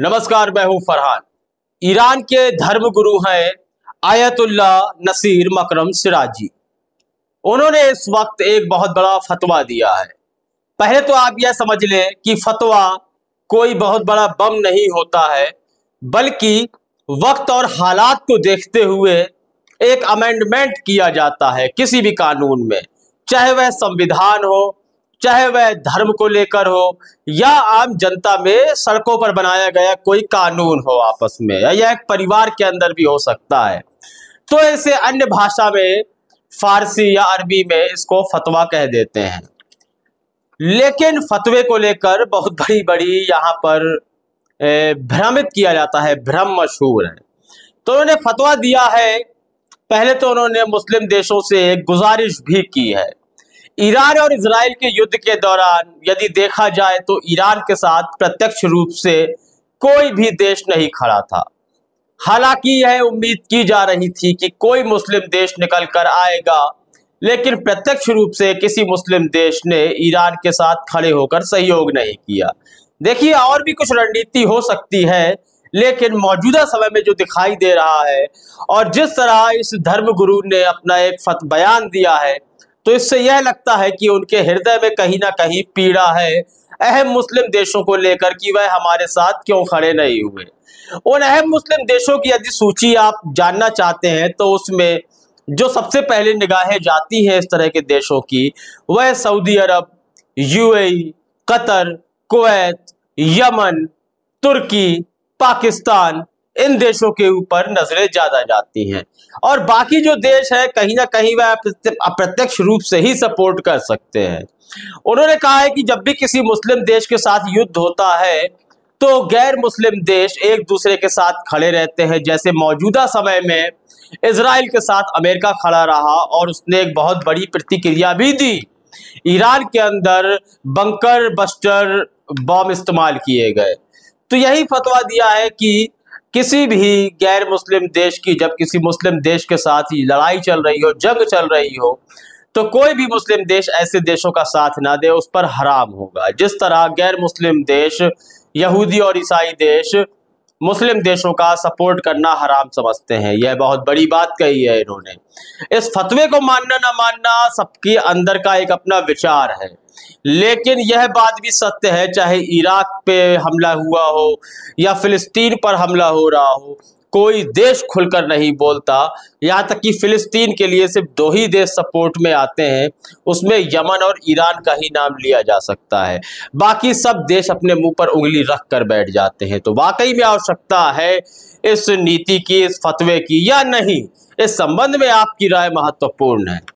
नमस्कार, मैं हूं फरहान। ईरान के धर्मगुरु हैं आयतुल्ला नसीर मकरम सिराजी। उन्होंने इस वक्त एक बहुत बड़ा फतवा दिया है। पहले तो आप यह समझ लें कि फतवा कोई बहुत बड़ा बम नहीं होता है, बल्कि वक्त और हालात को देखते हुए एक अमेंडमेंट किया जाता है किसी भी कानून में, चाहे वह संविधान हो, चाहे वह धर्म को लेकर हो, या आम जनता में सड़कों पर बनाया गया कोई कानून हो आपस में, या यह एक परिवार के अंदर भी हो सकता है। तो ऐसे अन्य भाषा में, फारसी या अरबी में इसको फतवा कह देते हैं। लेकिन फतवे को लेकर बहुत बड़ी बड़ी यहाँ पर भ्रमित किया जाता है, भ्रम मशहूर है। तो उन्होंने फतवा दिया है। पहले तो उन्होंने मुस्लिम देशों से एक गुजारिश भी की है। ईरान और इजराइल के युद्ध के दौरान यदि देखा जाए तो ईरान के साथ प्रत्यक्ष रूप से कोई भी देश नहीं खड़ा था। हालांकि यह उम्मीद की जा रही थी कि कोई मुस्लिम देश निकल कर आएगा, लेकिन प्रत्यक्ष रूप से किसी मुस्लिम देश ने ईरान के साथ खड़े होकर सहयोग नहीं किया। देखिए, और भी कुछ रणनीति हो सकती है, लेकिन मौजूदा समय में जो दिखाई दे रहा है और जिस तरह इस धर्मगुरु ने अपना एक बयान दिया है, तो इससे यह लगता है कि उनके हृदय में कहीं ना कहीं पीड़ा है अहम मुस्लिम देशों को लेकर कि वह हमारे साथ क्यों खड़े नहीं हुए। उन अहम मुस्लिम देशों की यदि सूची आप जानना चाहते हैं तो उसमें जो सबसे पहले निगाहें जाती हैं इस तरह के देशों की, वह सऊदी अरब, यूएई, कतर, कुवैत, यमन, तुर्की, पाकिस्तान, इन देशों के ऊपर नजरें ज्यादा जाती हैं। और बाकी जो देश है कहीं ना कहीं वह अप्रत्यक्ष रूप से ही सपोर्ट कर सकते हैं। उन्होंने कहा है कि जब भी किसी मुस्लिम देश के साथ युद्ध होता है तो गैर मुस्लिम देश एक दूसरे के साथ खड़े रहते हैं। जैसे मौजूदा समय में इजराइल के साथ अमेरिका खड़ा रहा और उसने एक बहुत बड़ी प्रतिक्रिया भी दी। ईरान के अंदर बंकर बस्टर बम इस्तेमाल किए गए। तो यही फतवा दिया है कि किसी भी गैर मुस्लिम देश की, जब किसी मुस्लिम देश के साथ लड़ाई चल रही हो, जंग चल रही हो, तो कोई भी मुस्लिम देश ऐसे देशों का साथ ना दे, उस पर हराम होगा। जिस तरह गैर मुस्लिम देश, यहूदी और ईसाई देश मुस्लिम देशों का सपोर्ट करना हराम समझते हैं। यह बहुत बड़ी बात कही है इन्होंने। इस फतवे को मानना ना मानना सबके अंदर का एक अपना विचार है, लेकिन यह बात भी सत्य है, चाहे इराक पे हमला हुआ हो या फिलिस्तीन पर हमला हो रहा हो, कोई देश खुलकर नहीं बोलता। यहाँ तक कि फिलिस्तीन के लिए सिर्फ दो ही देश सपोर्ट में आते हैं, उसमें यमन और ईरान का ही नाम लिया जा सकता है। बाकी सब देश अपने मुंह पर उंगली रख कर बैठ जाते हैं। तो वाकई में आवश्यकता है इस नीति की, इस फतवे की, या नहीं? इस संबंध में आपकी राय महत्वपूर्ण है।